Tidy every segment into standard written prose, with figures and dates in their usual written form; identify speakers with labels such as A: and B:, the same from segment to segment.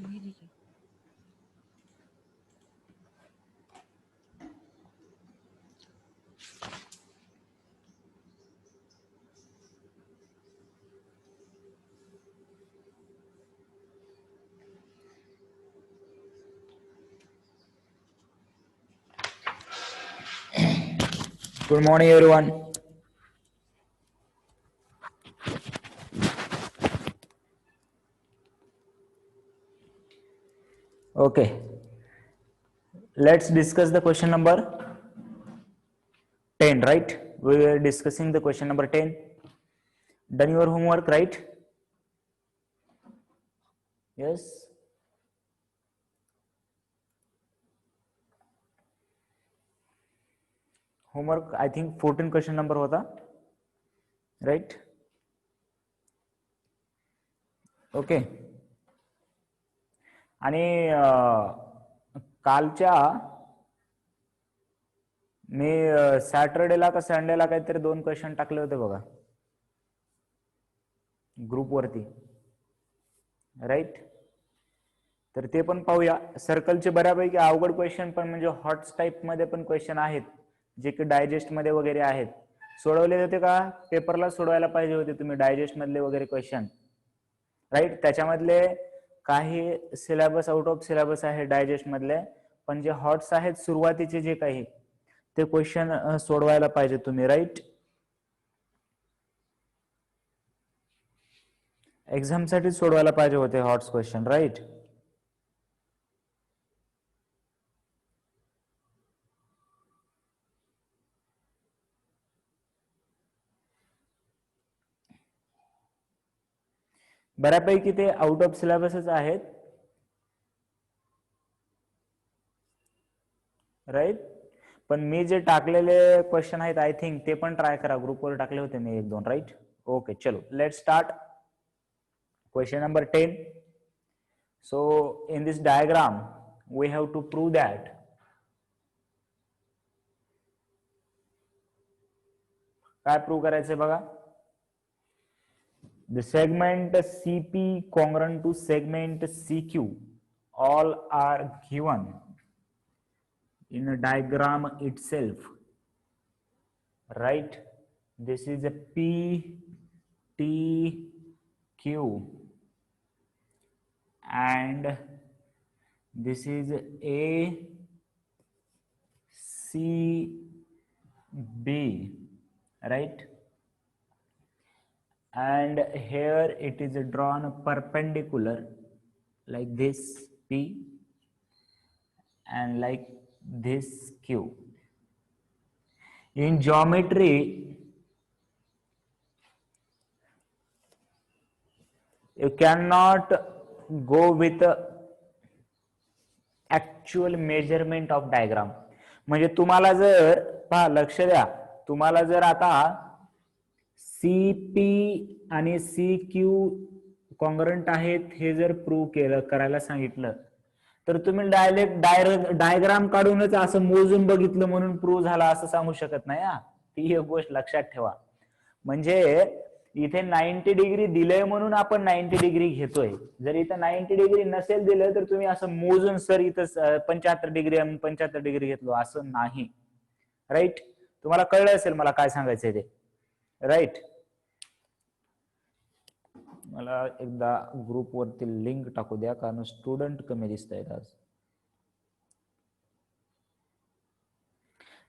A: Good morning, everyone. Okay, let's discuss the question number 10, right? We were discussing the question number 10. Done your homework, right? Yes. Homework, I think 14 question number hota, right? Okay. आणि कालच्या मी सॅटर्डेला का संडेला काहीतरी 2 question टाकले होते बघा group वरती, right? तर ते पण पाहूया. सर्कलचे बऱ्यापैकी अवघड क्वेश्चन पण म्हणजे हॉट्स टाइप मध्ये पण क्वेश्चन आहेत जे की डायजेस्ट मध्ये वगैरे आहेत. सोडवले होते का? पेपरला सोडवायला पाहिजे होते तुम्ही डायजेस्ट मधले वगैरे क्वेश्चन, राईट? त्याच्यामधले काही सिलेबस आउट ऑफ सिलेबस आहे डायजेस्ट मधले, पण जे हॉट्स आहेत सुरुवातीचे जे काही ते क्वेश्चन सोडवायला पाहिजे तुम्ही, राईट? एक्झाम साठी सोडवायला पाहिजे होते हॉट्स क्वेश्चन, राईट? बऱ्यापैकी ते आउट ऑफ सिलेबसच आहेत, राईट? पण मी जे टाकलेले क्वेश्चन आहेत आय थिंक ते पण ट्राय करा, ग्रुपवर टाकले होते मी 1-2, राईट? ओके, चलो let start. Question number 10. So in this diagram we have to prove that काय प्रूव्ह करायचंय बघा. The segment CP congruent to segment CQ all are given in a diagram itself, right? This is a P T Q and this is A C B, right? And here it is drawn perpendicular like this P and like this Q. In geometry you cannot go with actual measurement of diagram. म्हणजे तुम्हाला जर पहा, लक्ष द्या, तुम्हाला जर आता CP आणि CQ कॉन्ग्रंट आहेत हे जर प्रूव्ह करायला सांगितलं तर तुम्ही डायरेक्ट डायग्राम काढूनच असं मोजून बघितलं म्हणून प्रूव्ह झाला असं सांगू शकत नाही. ती एक गोष्ट लक्षात ठेवा. म्हणजे इथे 90 डिग्री दिलंय म्हणून आपण 90 डिग्री घेतोय. जर इथं 90 डिग्री नसेल दिलं तर तुम्ही असं मोजून सर इथं 75 डिग्री 75 डिग्री घेतलो असं नाही, राईट? तुम्हाला कळलं असेल मला काय सांगायचंय ते, राईट? मला एकदा ग्रुप वरती लिंक टाकू द्या कारण स्टुडंट कमी दिसत आहेत आज.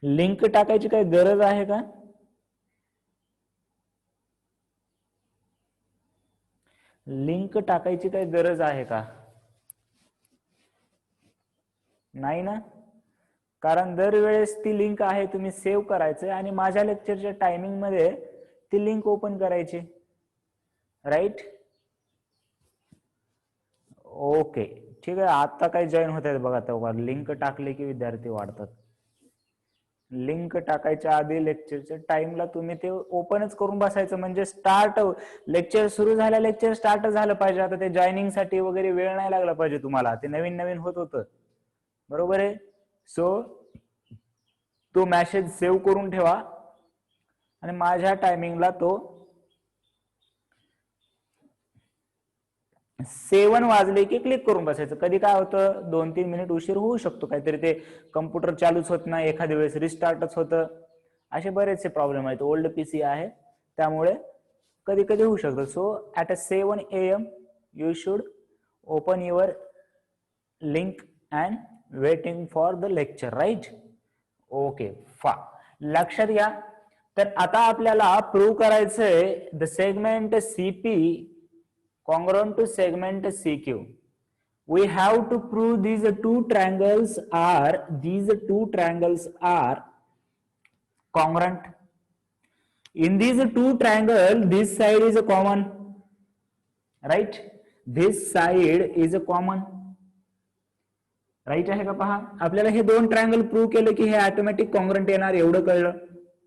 A: लिंक टाकायची काही गरज आहे का? लिंक टाकायची काही गरज आहे का? नाही ना? कारण दरवेळेस ती लिंक आहे तुम्ही सेव्ह करायचं आणि माझ्या लेक्चरच्या टायमिंग मध्ये ती लिंक ओपन करायची, राईट? ओके, ठीक आहे. आता काही जॉईन होत आहेत बघा, तेव्हा लिंक टाकले की विद्यार्थी वाढतात. लिंक टाकायच्या आधी लेक्चरच्या टाइमला तुम्ही ते ओपनच करून बसायचं, म्हणजे स्टार्ट लेक्चर सुरू झाल्या लेक्चर स्टार्ट झालं पाहिजे. आता ते जॉईनिंग साठी वगैरे वेळ नाही लागला पाहिजे तुम्हाला, ते नवीन नवीन होत होतं, बरोबर आहे? सो तो मेसेज सेव्ह करून ठेवा आणि माझ्या टायमिंगला तो 7 वाजले की क्लिक करून बसायचं. कधी काय होतं 2-3 मिनिट उशीर होऊ शकतो, काहीतरी ते कम्प्युटर चालूच होत नाही, एखाद्या वेळेस रिस्टार्टच होतं, असे बरेचसे प्रॉब्लेम आहेत. ओल्ड पीसी आहे त्यामुळे कधी कधी होऊ शकतं. So at 7 AM you should open your link and waiting for the lecture, right? Okay, लक्षात घ्या. तर आता आपल्याला प्रूव्ह करायचंय the segment CP congruent to segment CQ. We have to prove these two triangles are congruent. In these two triangles, this side is a common, right? This side is a common, right आहे का? पहा, आपल्याला हे दोन triangle prove केलं की हे automatic congruent येणार, एवढं कळलं.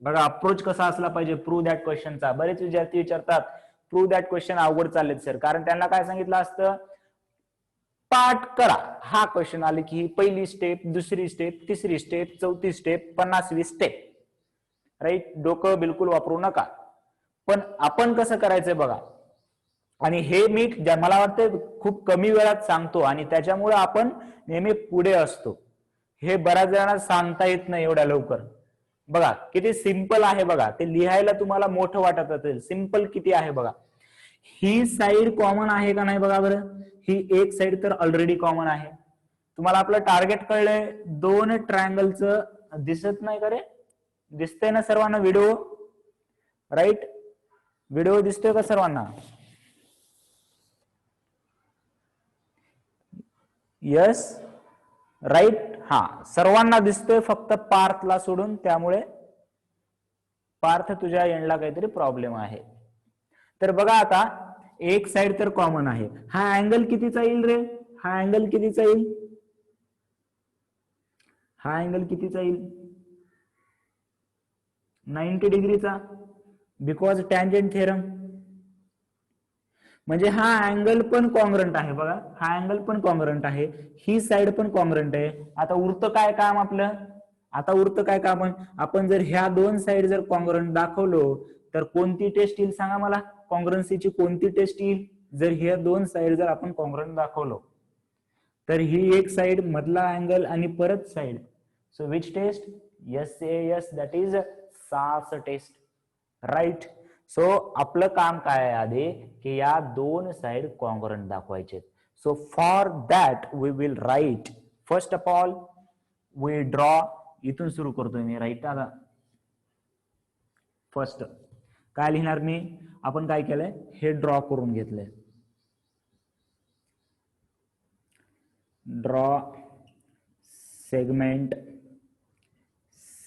A: बघा अप्रोच कसा असला पाहिजे प्रूव्ह दॅट क्वेश्चनचा. बरेच विद्यार्थी विचारतात प्रूव्ह दॅट क्वेश्चन अवघड चाललेत सर, कारण त्यांना काय सांगितलं असतं, पाठ करा. हा क्वेश्चन आले की पहिली स्टेप, दुसरी स्टेप, तिसरी स्टेप, चौथी स्टेप, 50वी स्टेप, राईट? डोकं बिलकुल वापरू नका. पण आपण कसं करायचंय बघा, आणि हे मी मला वाटतं खूप कमी वेळात सांगतो आणि त्याच्यामुळे आपण नेहमी पुढे असतो. हे बऱ्याच जणांना सांगता येत नाही एवढ्या लवकर. बघा किती सिंपल आहे बघा, ते लिहायला तुम्हाला मोठं वाटत असेल, सिंपल किती आहे बघा. ही साइड कॉमन आहे का नाही बघा बरं. ही एक साइड तर ऑलरेडी कॉमन आहे. तुम्हाला आपलं टार्गेट कळलंय, दोन ट्रायंगलचं. दिसत नाही का रे? दिसतंय ना सर्वांना व्हिडिओ, राईट? व्हिडिओ दिसतोय का सर्वांना? Yes, right. हा, सर्वांना दिसतोय फक्त पार्थला सोडून, त्यामुळे पार्थ तुझ्या एंडला काहीतरी प्रॉब्लेम आहे. तर बघा आता एक साइड तर कॉमन आहे. हा अँगल कितीचा येईल रे? हा अँगल कितीचा येईल? हा अँगल कितीचा येईल? 90 डिग्रीचा, बिकॉज टँजंट थेरम. म्हणजे हा अँगल पण कॉन्ग्रंट आहे बघा, हा अँगल पण कॉन्ग्रंट आहे, ही साइड पण कॉन्ग्रंट आहे. आता उरतं काय काम आपलं? आता उरतं काय काम? आपण जर ह्या दोन साइड जर कॉन्ग्रंट दाखवलो तर कोणती टेस्ट येईल सांगा मला? कॉन्ग्रन्सीची कोणती टेस्ट येईल जर ह्या दोन साइड जर आपण कॉन्ग्रंट दाखवलो? तर ही एक साइड, मधला अँगल आणि परत side. So which test? SAS, that is SAS test, right? So आपलं काम काय आहे आधी, की या दोन साइड कॉन्ग्रंट दाखवायचे. So for that we will right, first of all we draw. इथून सुरू करतोय मी, राईट? आता फर्स्ट काय लिहिणार मी? आपण काय केलंय, हे ड्रॉ करून घेतलंय. Draw segment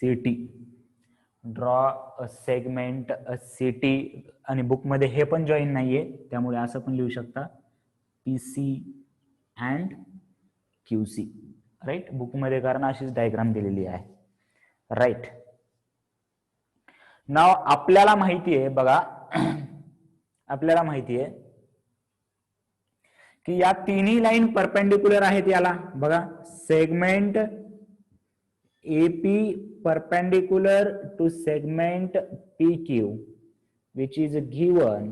A: CT, draw a segment CT. आणि बुक मध्ये हे पण जॉईन नाहीये, त्यामुळे असं पण लिहू शकता, PC and QC, right? Book मध्ये कारण अशीच डायग्राम दिलेली आहे, राईट? नाव आपल्याला माहिती आहे बघा, आपल्याला माहिती आहे की या तिन्ही लाईन परपेंडिक्युलर आहेत याला. बघा, segment AP perpendicular to segment PQ, which is given.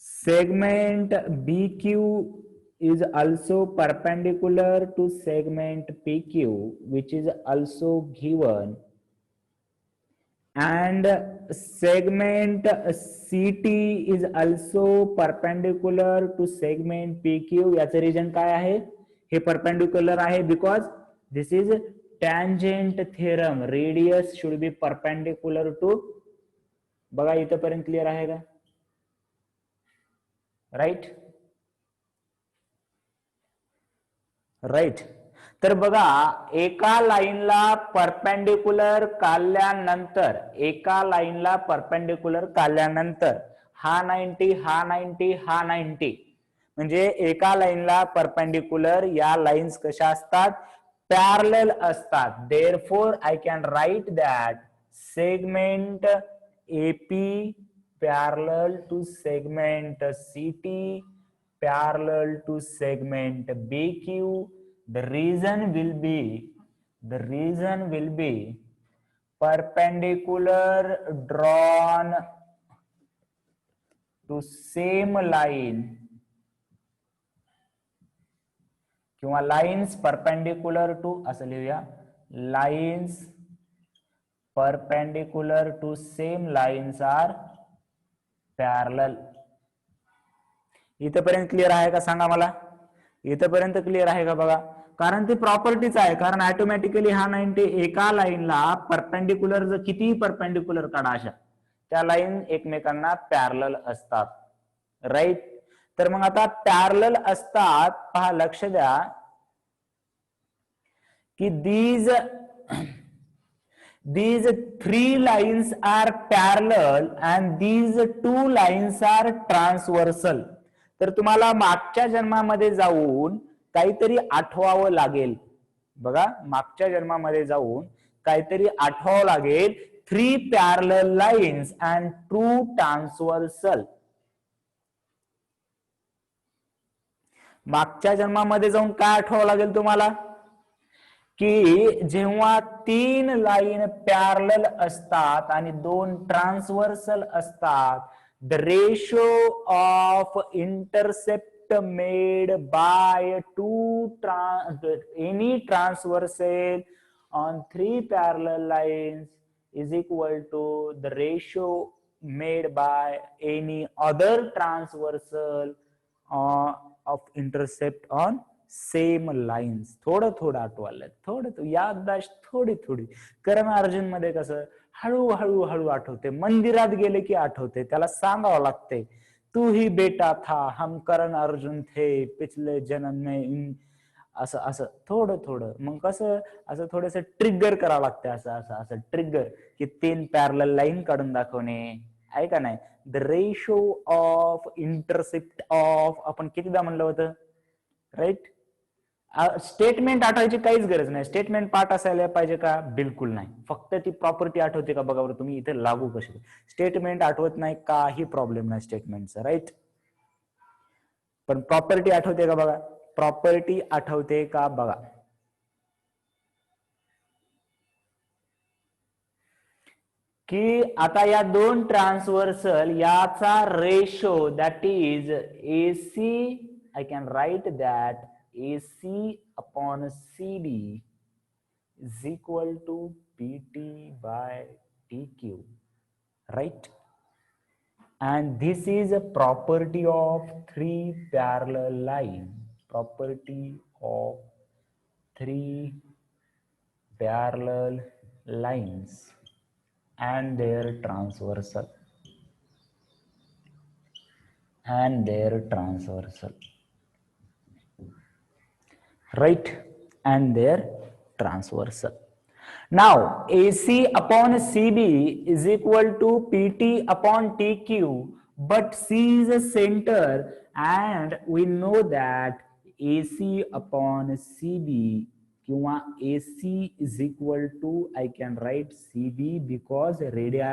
A: Segment BQ is also perpendicular to segment PQ, which is also given. And segment CT is also perpendicular to segment PQ. याचं region काय आहे? हे perpendicular आहे because this is tangent theorem. Radius should be perpendicular to. बघा इथपर्यंत clear आहे का? Right, right. तर बघा, एका लाईनला परपेंडिक्युलर काढल्यानंतर, एका लाईनला परपेंडिक्युलर काढल्यानंतर हा 90, हा 90, हा 90, म्हणजे एका लाईनला परपेंडिक्युलर या लाईन्स कशा असतात? पॅरलल असतात. Therefore I can write that segment AP parallel to segment CT parallel to segment BQ. The reason will be perpendicular drawn to same line किंवा लाईन्स परपेंडिक्युलर टू असं लिहूया, lines perpendicular to same lines are parallel. इथपर्यंत clear आहे का सांगा मला? इथपर्यंत clear आहे का बघा? कारण ती प्रॉपर्टीच आहे, कारण ऑटोमॅटिकली हा 90 एका लाईनला परपेंडिक्युलर जर कितीही परपेंडिक्युलर काढा अशा त्या लाईन एकमेकांना पॅरलल असतात, राईट. तर मग आता पॅरलल असतात, पहा लक्ष द्या की these three lines are parallel and these two lines are transversal. तर तुम्हाला मागच्या जन्मामध्ये जाऊन काहीतरी आठवावं लागेल बघा, मागच्या जन्मामध्ये जाऊन काहीतरी आठवावं लागेल. 3 parallel lines and 2 transversal. मागच्या जन्मामध्ये जाऊन काय आठवावं लागेल तुम्हाला की जेव्हा 3 लाईन पॅरलल असतात आणि 2 ट्रान्सव्हर्सल असतात, the ratio of intercept made by any transversal on 3 parallel lines is equal to the ratio made by any other transversal of intercept on same lines. थोडं थोडं आठवायला, थोडं याददाश्त थोडी थोडी. करण अर्जुन मध्ये कसं हळूहळू हळू आठवते, मंदिरात गेले की आठवते, त्याला सांगावं लागते तू ही बेटा था हम करण अर्जुन थे पिछले जन्म में, असं असं थोडं थोडं. मग कसं असं थोडस ट्रिगर करावं लागते, असं असं असं ट्रिगर की 3 पॅरलल लाईन काढून दाखवणे, आहे का नाही. The ratio of intercept of आपण कितीदा म्हणलं होतं, राईट. स्टेटमेंट आठवायची काहीच गरज नाही. स्टेटमेंट पाठ असायला पाहिजे का? बिलकुल नाही. फक्त ती प्रॉपर्टी आठवते का बघा बरं तुम्ही, इथे लागू कशी. स्टेटमेंट आठवत नाही काही प्रॉब्लेम नाही स्टेटमेंटचा, राईट. पण प्रॉपर्टी आठवते का बघा, प्रॉपर्टी आठवते का बघा. की आता या 2 ट्रान्सव्हर्सल याचा ratio that is AC, I can write that AC upon CB is equal to PT by TQ, right? And this is a property of 3 parallel lines, property of 3 parallel lines and their transversal. Right, and their transversal. Now AC upon CB is equal to PT upon TQ, but C is a center and we know that AC upon CB किंवा AC is equal to, I can write CB because radii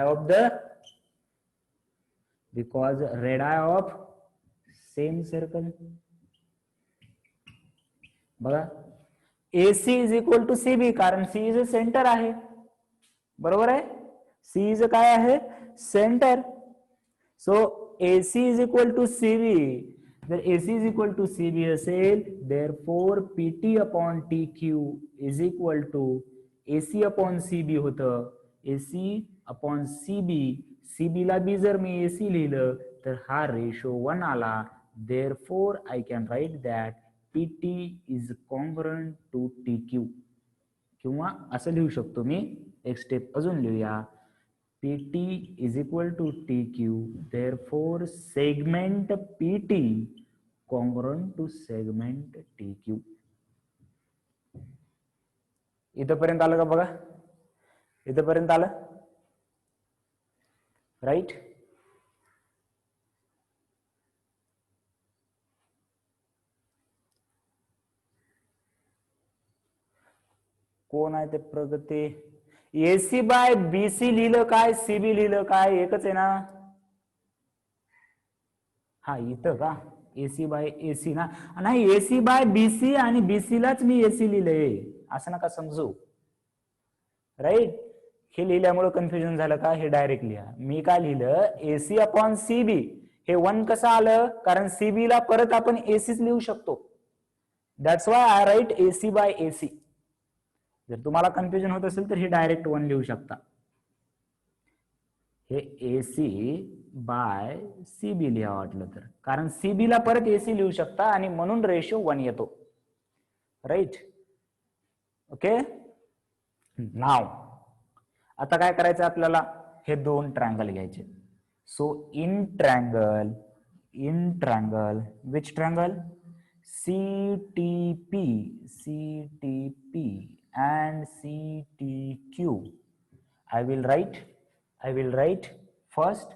A: of same circle. बघा AC is equal to CB, कारण C is a centre आहे, बरोबर आहे. C is काय आहे, centre. So AC is equal to CB. जर AC is equal to CB असेल, therefore PT upon TQ is equal to AC upon CB होतं. AC upon CB, CB ला बी जर मी AC लिहिलं तर हा रेशो 1 आला. Therefore I can write that PT is congruent to TQ. किंवा असं लिहू शकतो मी, एक स्टेप अजून लिहूया. PT is equal to TQ, therefore segment PT congruent to segment TQ. इथपर्यंत आलं का बघा, इथपर्यंत आलं, राईट. कोण आहे ते प्रगती. AC बाय BC लिहिलं काय, CB लिहिलं काय, एकच आहे ना. हा इथं का AC बाय AC ना, नाही AC बाय BC आणि BC लाच मी AC लिहिलंय, असं नका समजू, राईट. हे लिहिल्यामुळे कन्फ्युजन झालं का, हे डायरेक्ट लिहा. मी काय लिहिलं AC अपॉन CB, हे 1 कसं आलं, कारण सीबी ला परत आपण एसीच लिहू शकतो. That's why I write AC by AC. जर तुम्हाला कन्फ्युजन होत असेल तर हे डायरेक्ट 1 लिहू शकता. हे एसी बाय सीबी लिहा वाटलं तर, कारण सीबी ला परत एसी लिहू शकता आणि म्हणून रेशो 1 येतो. राईट. ओके. नाव आता काय करायचं आपल्याला, हे 2 ट्रायंगल घ्यायचे. So in triangle which triangle, CTP and CTQ. I will write first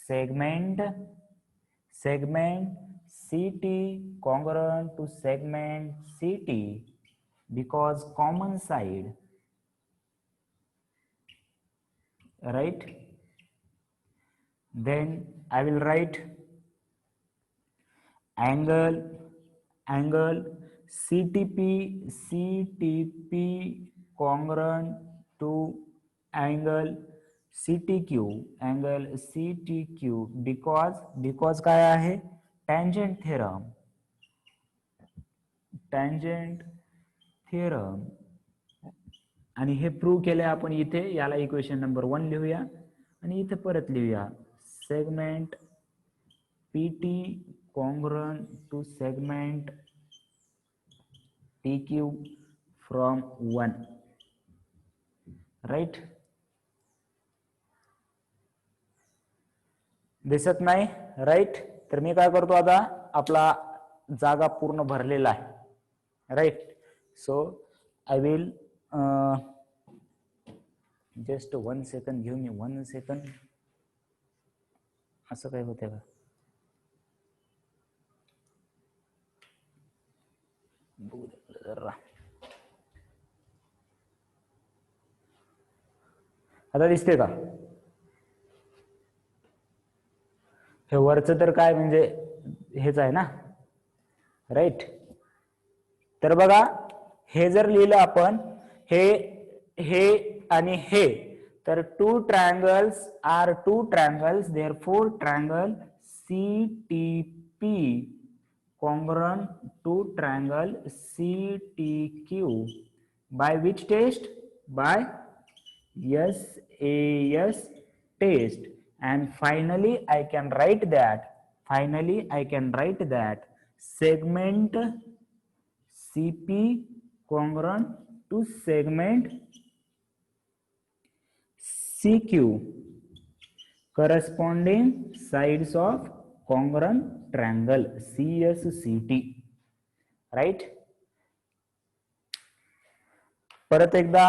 A: segment CT congruent to segment CT because common side, right? Then I will write angle CTP congruent to angle CTQ because काय आहे, tangent theorem. आणि हे prove केले आपण इथे. याला equation number 1 लिहूया आणि इथे परत लिहूया segment PT congruent to segment TQ from 1. Right. दिसत नाही. राईट. तर मी काय करतो आता, आपला जागा पूर्ण भरलेला आहे. Right. So I will just 1 second घेऊ मी. 1 सेकंड. असं काय होते का, आता दिसते का? हे वरचं तर काय म्हणजे हेच आहे ना. राईट. तर बघा, हे जर लिहिलं आपण हे आणि हे, तर 2 triangles are 2 triangles, therefore triangle CTP congruent to triangle CTQ by which test? By SAS test. And finally I can write that segment CP congruent to segment CQ corresponding sides of congruent triangle CSCT. Right. परत एकदा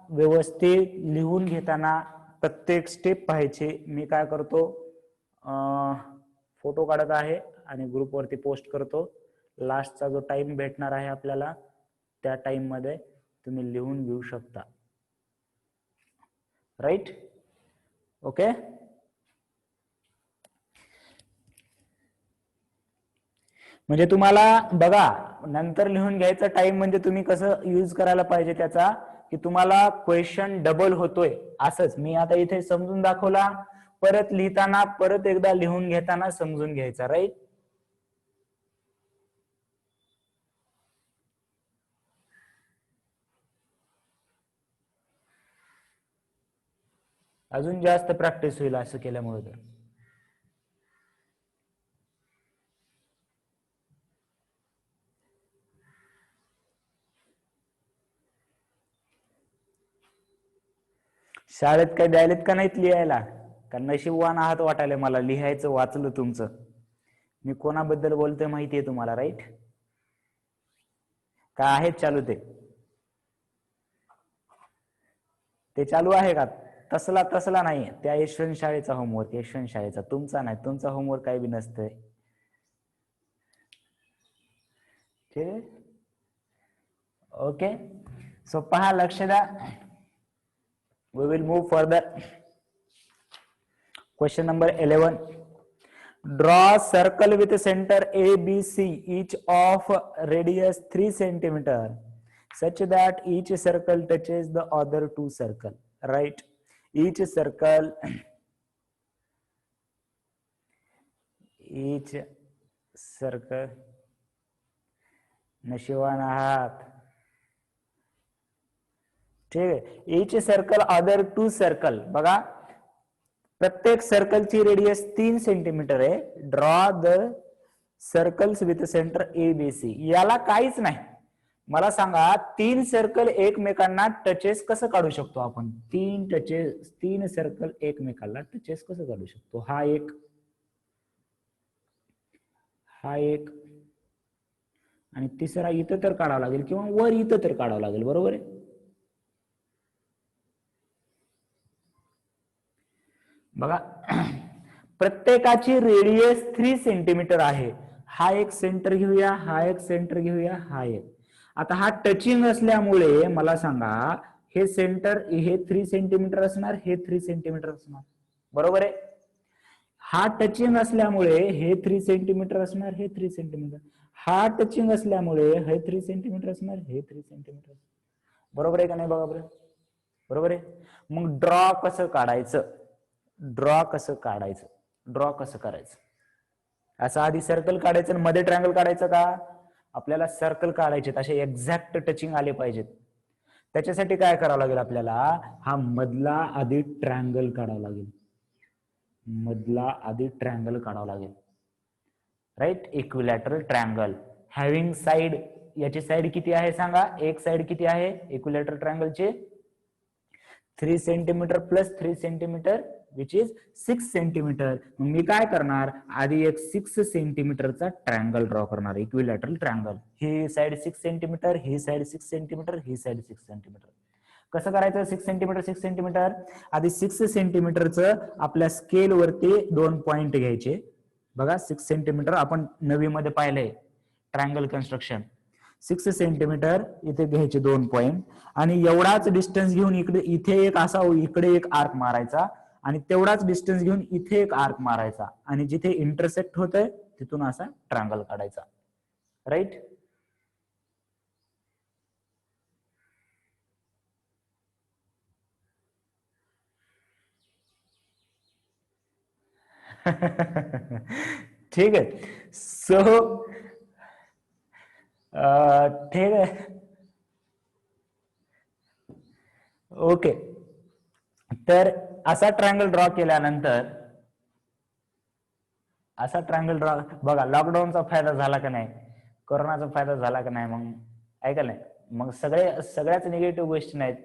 A: व्यवस्थित लिहून घेताना प्रत्येक step पाहायचे. मी काय करतो, photo काढत आहे आणि ग्रुपवरती पोस्ट करतो. लास्टचा जो टाइम भेटणार आहे आपल्याला, त्या टाइम मध्ये तुम्ही लिहून घेऊ शकता. राईट. ओके. म्हणजे तुम्हाला बघा, नंतर लिहून घ्यायचा टाइम म्हणजे तुम्ही कसं यूज करायला पाहिजे त्याचा, की तुम्हाला क्वेश्चन डबल होतोय असंच. मी आता इथे समजून दाखवला, परत लिहिताना परत एकदा लिहून घेताना समजून घ्यायचा. राईट. अजून जास्त प्रॅक्टिस होईल असं केल्यामुळे. तर शाळेत काही द्यायलेत का नाहीत लिहायला? का नशीबवान आहात वाटायला मला, लिहायचं वाचलं तुमचं. मी कोणाबद्दल बोलतोय माहितीये तुम्हाला. राईट. का आहेत चालू ते चालू आहे का? तसला नाही, त्या यशवंत शाळेचा होमवर्क, यशवंत शाळेचा, तुमचा नाही. तुमचा होमवर्क काही बी नसतंय. ठीक आहे. ओके. सो पहा, लक्ष द्या. We will move further. Question number 11. Draw circle with center ABC, each of radius 3 cm, such that each circle touches the other 2 circle. Right. Each circle each circle, नशिबान आहात. ठीक आहे. each circle other two circle. बघा प्रत्येक सर्कलची radius 3 centimetre आहे. Draw the circles with centre ABC. याला काहीच नाही. मला सांगा 3 सर्कल एकमेकांना टचेस कसं काढू शकतो आपण? 3 सर्कल एकमेकांना टचेस कसं काढू शकतो? हा एक, हा एक आणि तिसरा इथं तर काढावा लागेल किंवा वर इथं तर काढावं लागेल. बरोबर आहे. बघा प्रत्येकाची रेडियस 3 सेंटीमीटर आहे. हा एक सेंटर घेऊया, हा एक सेंटर घेऊया, हा एक. आता हा टचिंग असल्यामुळे मला सांगा हे सेंटर हे 3 सेंटीमीटर असणार, हे 3 सेंटीमीटर असणार. बरोबर आहे. हा टचिंग असल्यामुळे हे 3 सेंटीमीटर असणार, हे 3 सेंटीमीटर. हा टचिंग असल्यामुळे हे 3 सेंटीमीटर असणार, हे 3 सेंटीमीटर. बरोबर आहे का नाही? बघा बरं. बरोबर आहे. मग ड्रॉ कसं काढायचं? ड्रॉ कसं काढायचं? ड्रॉ कसं करायचं? असं आधी सर्कल काढायचं आणि मध्ये ट्रायंगल काढायचं का? आपल्याला सर्कल काढायचे, असे एक्झॅक्ट टचिंग आले पाहिजेत. त्याच्यासाठी काय करावं लागेल आपल्याला? हा मधला आधी ट्रायंगल काढावा लागेल. मधला आधी ट्रायंगल काढावा लागेल. Right. Equilateral triangle having side. याची साइड किती आहे सांगा? एक साइड किती आहे इक्विलॅटरल ट्रायंगलचे? 3 centimetre plus 3 centimetre which is 6 centimetre. मी काय करणार? आधी एक 6 सेंटीमीटरचा ट्रायंगल ड्रॉ करणार, इक्विलॅटरल ट्रायंगल. ही साइड 6 सेंटीमीटर, ही साइड 6 सेंटीमीटर, ही साइड 6 सेंटीमीटर. कसं करायचं? 6 सेंटीमीटर 6 सेंटीमीटर. आधी 6 सेंटीमीटरचं आपल्या स्केल वरती 2 पॉइंट घ्यायचे. बघा 6 सेंटीमीटर आपण 9वी मध्ये पाहिलंय ट्रायंगल कन्स्ट्रक्शन. 6 सेंटीमीटर इथे घ्यायचे 2 पॉइंट आणि एवढाच डिस्टन्स घेऊन इकडे इथे एक असा इकडे एक आर्क मारायचा आणि तेवढाच डिस्टन्स घेऊन इथे एक आर्क मारायचा आणि जिथे इंटरसेक्ट होतंय तिथून असा ट्रायंगल काढायचा. राईट. ठीक आहे. सो ठीक आहे. ओके. तर असा ट्रायंगल ड्रॉ केल्यानंतर असा ट्रायंगल ड्रॉ बघा लॉकडाऊनचा फायदा झाला का नाही? कोरोनाचा फायदा झाला का नाही? मग ऐका नाही. मग सगळ्याच निगेटिव्ह गोष्टी नाहीत.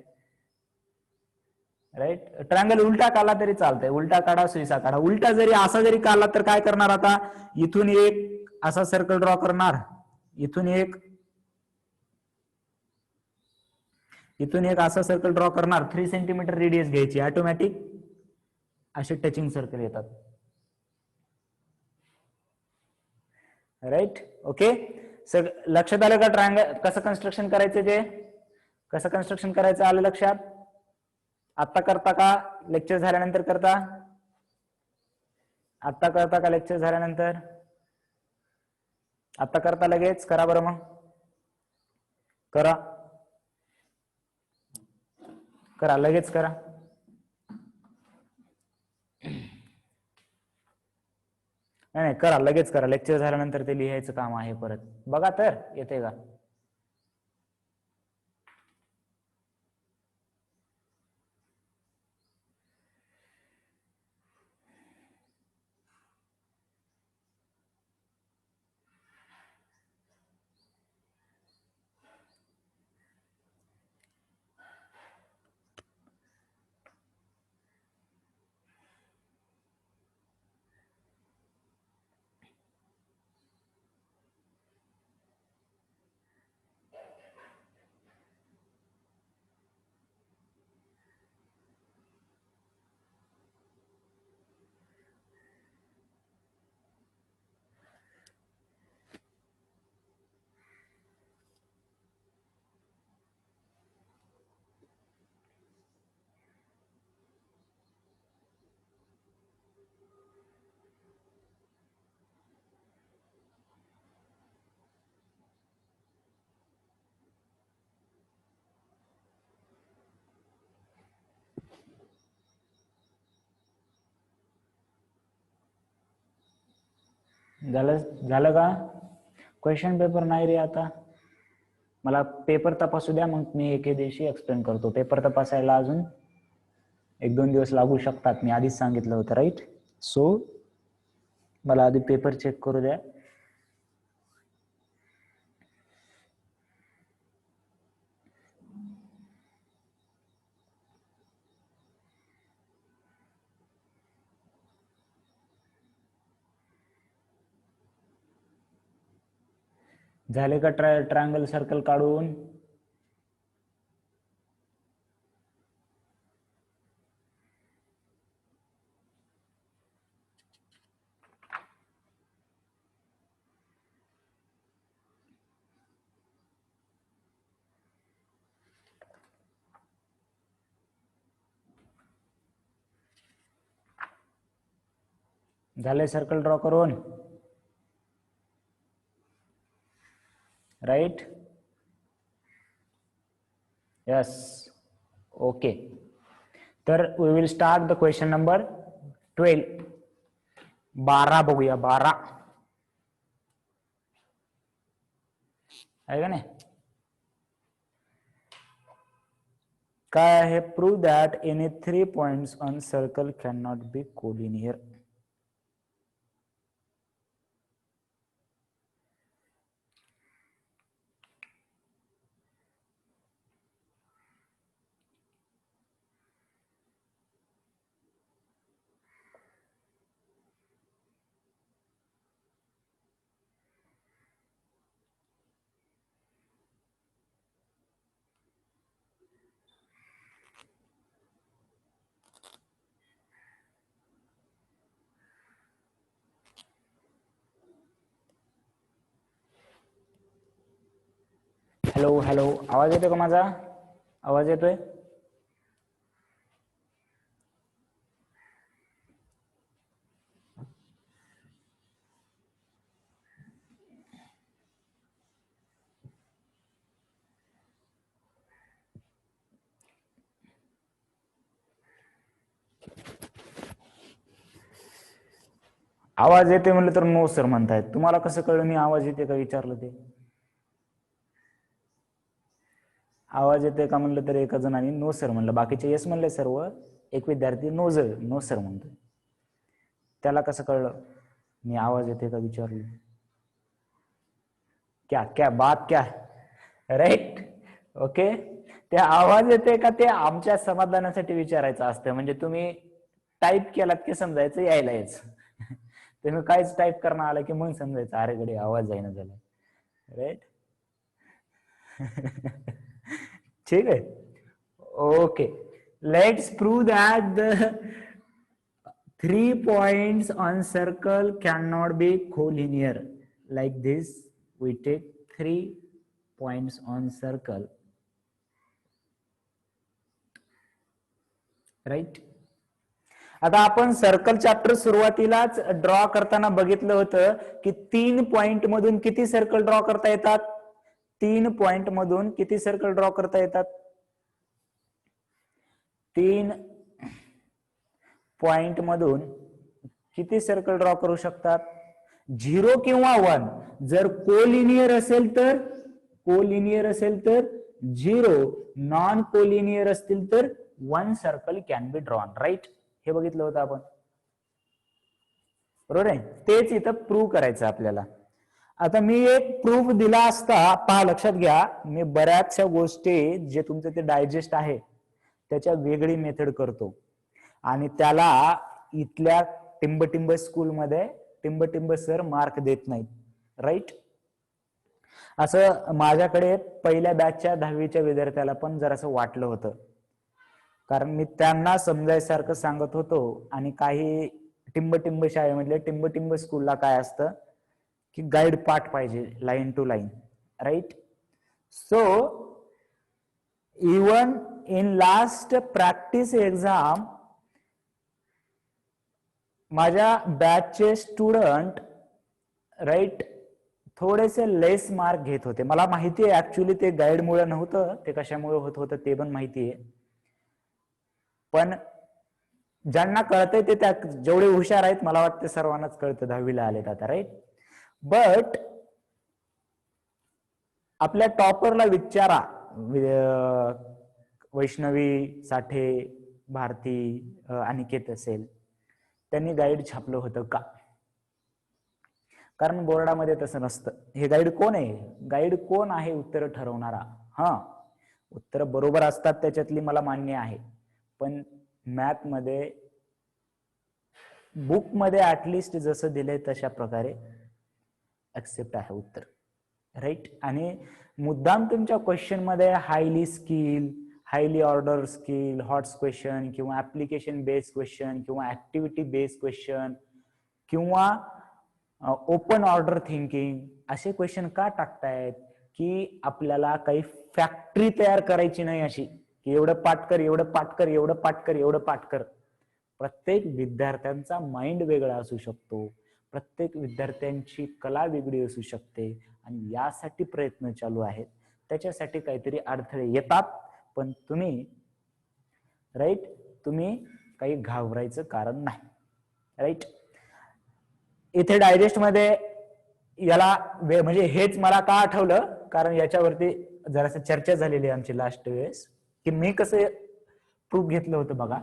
A: राईट. ट्रायंगल उलटा काढला तरी चालतंय. उलटा काढा, सुईसा काढा. उलटा जरी असा जरी काढला तर काय करणार? आता इथून एक असा सर्कल ड्रॉ करणार, इथून एक असा सर्कल ड्रॉ करणार. 3 सेंटीमीटर रेडियस घ्यायची. ऑटोमॅटिक असे टचिंग सर्कल येतात. राईट. ओके. लक्षात आलं का ट्रायंगल कसं कन्स्ट्रक्शन करायचं? ते कसं कन्स्ट्रक्शन करायचं आलं लक्षात? आता करता का लेक्चर झाल्यानंतर करता? आता करता का लेक्चर झाल्यानंतर? आता करता लगेच? करा बरं मग. करा करा लगेच करा. नाही करा लगेच करा. लेक्चर झाल्यानंतर ते लिहायचं काम आहे परत. बघा तर येते का? झालं का? क्वेश्चन पेपर नाही रे आता. मला पेपर तपासू द्या, मग मी एके दिवशी एक्सप्लेन करतो. पेपर तपासायला अजून 1-2 दिवस लागू शकतात, मी आधीच सांगितलं होतं, राईट? सो मला आधी पेपर चेक करू द्या. झाले का ट्रायंगल सर्कल काढून? झाले सर्कल ड्रॉ करून, राईट? Yes, okay. तर we will start the question number 12. 12 बघूया. 12 आहे का नाही? काय आहे? Prove that any 3 points on circle can not be collinear. Hello hello, आवाज येतोय का माझा? आवाज येतोय? आवाज येते म्हणलं तर नो सर म्हणतायत. तुम्हाला कसं कळलं मी आवाज येते का विचारलं ते? आवाज येते का म्हणलं तर एका जणांनी नो सर म्हणलं, बाकीचे येस म्हणले सर्व. एक विद्यार्थी नो सर म्हणतोय. त्याला कसं कळलं मी आवाज येते का विचारलं? क्या क्या बात क्या, राईट? ओके. ते आवाज येते का ते आमच्या समाधानासाठी विचारायचं असतं. म्हणजे तुम्ही टाईप केलात की समजायचं यायला यायचं. तुम्ही काहीच टाईप करणं आलं की मग समजायचं अरे गडे आवाज जाईना झाला, राईट? ठीक आहे, okay. Let's prove that the 3 points on circle cannot be collinear. Like this, we take 3 points on circle, right? आता आपण सर्कल चॅप्टर सुरुवातीलाच ड्रॉ करताना बघितलं होतं की 3 पॉइंट मधून किती सर्कल ड्रॉ करता येतात? 3 पॉइंट मधून किती सर्कल ड्रॉ करता येतात? 3 पॉइंट मधून किती सर्कल ड्रॉ करू शकतात? 0 किंवा 1. जर कोलिनियर असेल तर 0, नॉन कोलिनियर असतील तर 1 circle can be drawn, right? हे बघितलं होतं आपण, बरोबर आहे? तेच इथं प्रूव्ह करायचं आपल्याला. आता मी एक प्रूफ दिला असता, पहा लक्षात घ्या, मी बऱ्याचशा गोष्टी जे तुमचं ते डायजेस्ट आहे त्याच्या वेगळी मेथड करतो आणि त्याला इथल्या टिंब स्कूलमध्ये टिंब सर मार्क देत नाहीत, राईट? असं माझ्याकडे पहिल्या बॅचच्या 10वीच्या विद्यार्थ्याला पण जरासं वाटलं होतं, कारण मी त्यांना समजायसारखं सांगत होतो आणि काही टिंब शाळेमधले टिंब स्कूलला काय असतं की गाईड पाठ पाहिजे line to line, right? So even in last practice exam माझ्या बॅचचे स्टुडंट, राईट, थोडेसे लेस मार्क घेत होते. मला माहिती आहे ऍक्च्युली ते गाईडमुळे नव्हतं, ते कशामुळे होत होतं ते पण माहिती आहे. पण ज्यांना कळतंय ते त्या जेवढे हुशार आहेत मला वाटतं सर्वांनाच कळतं, 10वीला आलेत आता, राईट? बट आपल्या टॉपरला विचारा, वैष्णवी साठे, भारती, अनिकेत असेल, त्यांनी गाईड छापलं होतं का? कारण बोर्डामध्ये तसं नसतं. हे गाईड कोण आहे? गाईड कोण आहे उत्तर ठरवणारा? हा, उत्तर बरोबर असतात त्याच्यातली मला मान्य आहे, पण मॅथ मध्ये बुक मध्ये ऍटलिस्ट जसं दिलंय तशा प्रकारे ऍक्सेप्ट आहे उत्तर, राईट. आणि मुद्दाम तुमच्या क्वेश्चन मध्ये highly skill, highly order skill, hots question किंवा ऍप्लिकेशन बेस्ड क्वेश्चन किंवा ऍक्टिव्हिटी बेस्ड क्वेश्चन किंवा ओपन ऑर्डर थिंकिंग असे क्वेश्चन का टाकतायत? की आपल्याला काही फॅक्टरी तयार करायची नाही अशी, की एवढं पाठ कर, एवढं पाठ कर, एवढं पाठ कर, एवढं पाठ कर. प्रत्येक विद्यार्थ्यांचा माइंड वेगळा असू शकतो, प्रत्येक विद्यार्थ्यांची कला वेगळी असू शकते, आणि यासाठी प्रयत्न चालू आहेत. त्याच्यासाठी काहीतरी अडथळे येतात, पण तुम्ही राईट, तुम्ही काही घाबरायचं कारण नाही, राईट. इथे डायजेस्ट मध्ये याला म्हणजे हेच मला का आठवलं, कारण याच्यावरती जरासं चर्चा झालेली आहे आमची लास्ट वेळेस, की मी कसं प्रूफ घेतलं होतं बघा.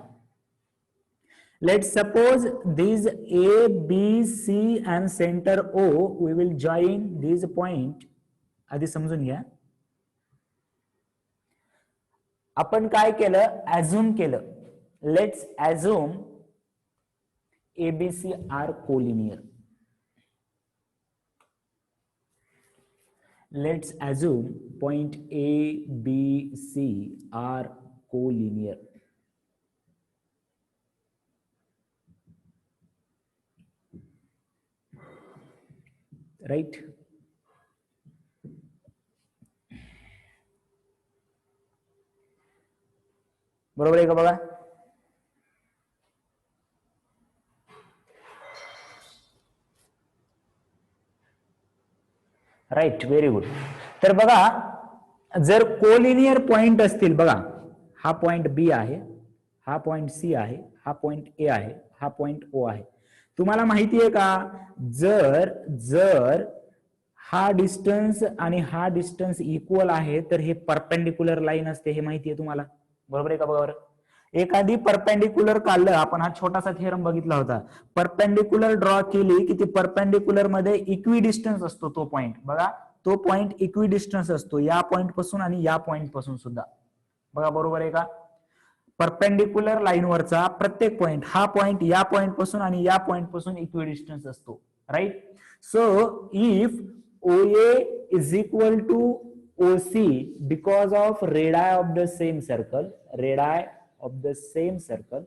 A: Let's suppose these A, B, C and center O, we will join these point. आधी समजून घ्या. आपण काय केलं? Assume केलं. Let's assume ABC are collinear. Let's assume point A, B, C are collinear. Right? बरोबर आहे का बघा? Right, very good. तर बघा, जर कोलिनियर पॉइंट असतील, बघा हा पॉइंट बी आहे, हा पॉइंट सी आहे, हा पॉइंट ए आहे, हा पॉइंट ओ आहे. तुम्हाला माहिती आहे का, जर जर हा डिस्टन्स आणि हा डिस्टन्स इक्वल आहे तर हे परपेंडिक्युलर लाईन असते, हे माहिती आहे तुम्हाला, बरोबर आहे का? बरोबर. एखादी परपेंडिक्युलर काढलं आपण, हा छोटासा थिअरम बघितला होता, परपेंडिक्युलर ड्रॉ केली की ती परपेंडिक्युलर मध्ये इक्वी डिस्टन्स असतो तो पॉइंट, बघा तो पॉइंट इक्वी डिस्टन्स असतो या पॉइंट पासून आणि या पॉइंट पासून सुद्धा, बघा बरोबर आहे का? परपेंडिक्युलर लाईनवरचा प्रत्येक पॉइंट, हा पॉइंट या पॉइंट पासून आणि या पॉइंट पासून इक्वी डिस्टन्स असतो, right. So if OA is equal to OC because of radii of the same circle, radii of the same circle,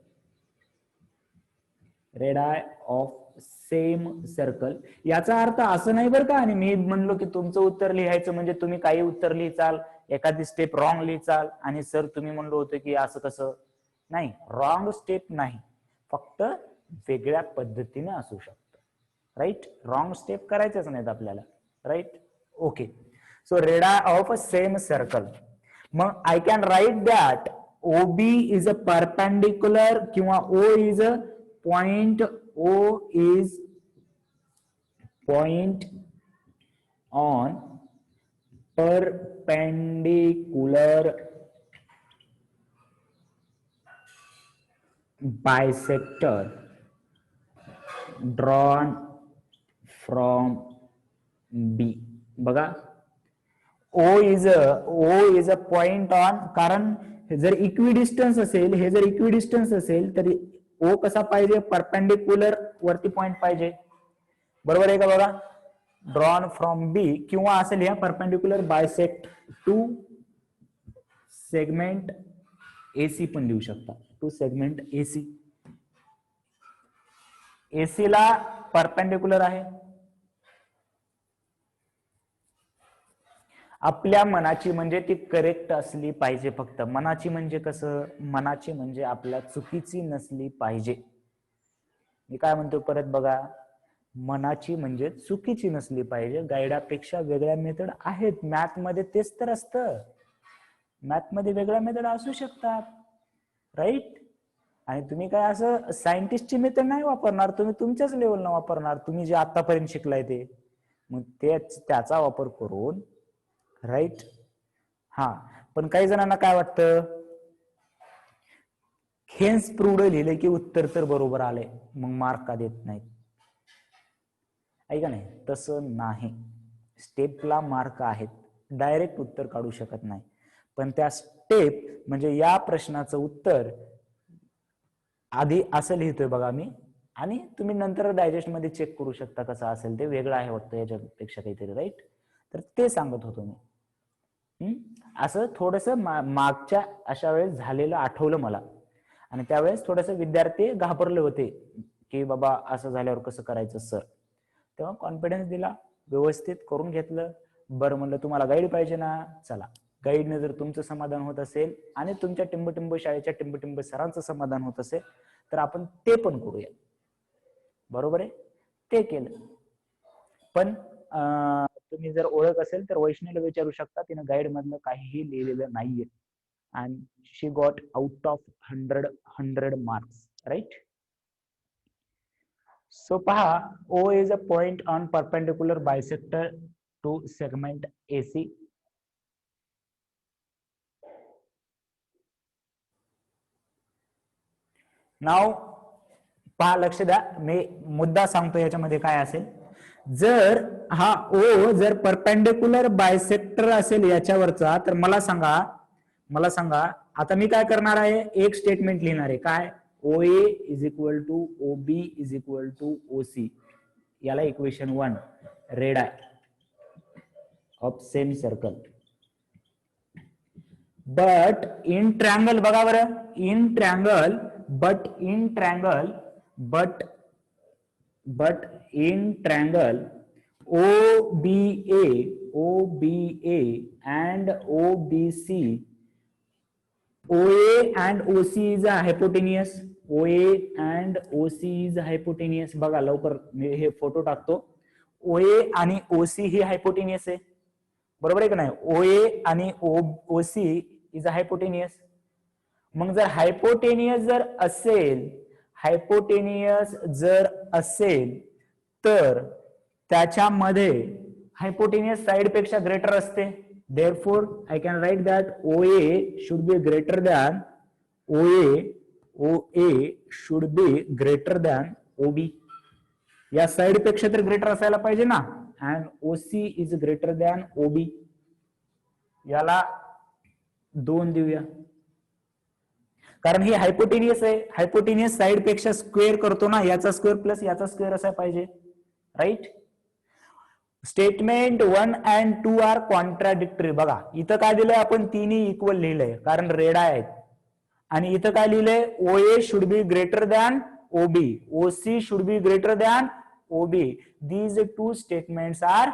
A: radii of same circle. याचा अर्थ असं नाही बरं का, आणि मी म्हणलो की तुमचं उत्तर लिहायचं म्हणजे तुम्ही काही उत्तर लिहिचाल, एखादी स्टेप रॉंग लिहिचाल आणि सर तुम्ही म्हणलो होतं की असं कसं, नाही, रॉंग स्टेप नाही, फक्त वेगळ्या पद्धतीने असू शकतं, राईट. रॉंग स्टेप करायचंच नाहीत आपल्याला, right. Okay, so radii of a same circle. मग I can write that OB is a perpendicular किंवा O is a point, O is point on perpendicular bisector drawn from B. बघा, O is a point on, कारण जर equidistance असेल, हे जर equidistance असेल तर O कसा पाहिजे? परपेंडिक्युलर वरती पॉइंट पाहिजे, बरोबर आहे का? बघा, ड्रॉन फ्रॉम बी, किंवा असेल या perpendicular bisect to segment AC पण लिहू शकता, टू सेगमेंट AC. AC ला परपेंडिक्युलर आहे. आपल्या मनाची म्हणजे ती करेक्ट असली पाहिजे, फक्त मनाची म्हणजे कसं, मनाची म्हणजे आपल्या चुकीची नसली पाहिजे. मी काय म्हणतो परत बघा, मनाची म्हणजे चुकीची नसली पाहिजे. गाईडापेक्षा वेगळ्या मेथड आहेत मॅथ मध्ये, तेच तर असतं, मॅथ मध्ये वेगळ्या मेथड असू शकतात, राईट. आणि तुम्ही काय असं सायंटिस्टची मेथड नाही वापरणार, तुम्ही तुमच्याच लेवलला वापरणार, तुम्ही जे आतापर्यंत शिकलाय ते. मग त्याचा वापर करून राईट. हा, पण काही जणांना काय वाटतं, हेन्स प्रूव्ड लिहिले की उत्तर तर बरोबर आले, मग मार्क का देत नाहीत? ऐका नाही, तसं नाही. स्टेपला मार्क आहेत, डायरेक्ट उत्तर काढू शकत नाही. पण त्या स्टेप म्हणजे या प्रश्नाचं उत्तर आधी असं लिहितोय बघा मी, आणि तुम्ही नंतर डायजेस्ट मध्ये चेक करू शकता कसं असेल ते, वेगळं आहे वाटतं याच्यापेक्षा काहीतरी, राईट. तर ते सांगत होतो मी. असं थोडस मागच्या अशा वेळेस झालेलं आठवलं मला, आणि त्यावेळेस थोडस विद्यार्थी घाबरले होते की बाबा असं झाल्यावर कसं करायचं सर. तेव्हा कॉन्फिडन्स दिला, व्यवस्थित करून घेतलं. बरं म्हणलं तुम्हाला गाईड पाहिजे ना, चला गाईडने जर तुमचं समाधान होत असेल आणि तुमच्या टिंबटिंब शाळेच्या टिंबटिंब सरांचं समाधान होत असेल तर आपण ते पण करूया. बरोबर आहे, ते केलं. पण तुम्ही जर ओळख असेल तर वैष्णवीला विचारू शकता, तिनं गाईड मधलं काहीही लिहिलेलं नाहीये. and she got out of 100 marks, right? So पहा, O is a point on perpendicular bisector to segment AC. Now पहा, लक्ष द्या, मी मुद्दा सांगतो याच्यामध्ये काय असेल. जर हा O जर परपेंडिक्युलर बायसेक्टर असेल याच्यावरचा, तर मला सांगा आता मी काय करणार आहे, एक स्टेटमेंट लिहिणार आहे. काय? OA is equal to OB is equal to OC. याला इक्वेशन 1 रेड आहे of same circle. But in triangle, बघा बरं, in triangle, but in triangle OBA and OBC, OA and OC is a hypotenuse. OA and OC is a hypotenuse. बघा लवकर मी हे photo टाकतो. OA आणि OC ही हायपोटेनियस आहे, बरोबर आहे का नाही? OA आणि OC इज अ हायपोटेनियस. मग जर हायपोटेनियस जर असेल तर त्याच्यामध्ये हायपोटेनियस साइड पेक्षा ग्रेटर असते. Therefore, I can write that OA should be greater than OB. या साइड पेक्षा तर ग्रेटर असायला पाहिजे ना, and OC is greater than OB. याला 2 देऊया, कारण ही हायपोटेनियस आहे. हायपोटेनियस साइड पेक्षा स्क्वेअर करतो ना, याचा स्क्वेअर प्लस याचा स्क्वेअर असायला पाहिजे, right. Statement 1 and 2 are contradictory. बघा इथं काय दिलंय आपण, तिन्ही इक्वल लिहिलंय कारण रेडा आहेत. आणि इथं काय लिहिलंय, OA should be greater than OB, OC should be greater than OB. These two statements are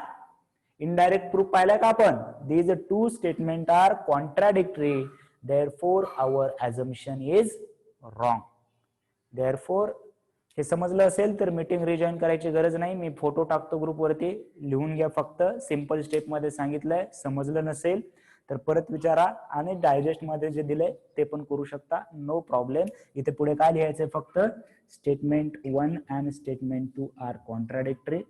A: indirect proof पाहिलाय का आपण. These two statement are contradictory. Therefore, our assumption is wrong. Therefore, हे समजलं असेल तर मीटिंग रिजॉईन करायची गरज नाही, मी फोटो टाकतो ग्रुप वरती, लिहून घ्या. फक्त सिंपल स्टेप मध्ये सांगितलंय. समजलं नसेल तर परत विचारा, आणि डायजेस्ट मध्ये जे दिलंय ते पण करू शकता, नो प्रॉब्लेम. इथे पुढे काय लिहायचंय, फक्त statement 1 and statement 2 are contradictory.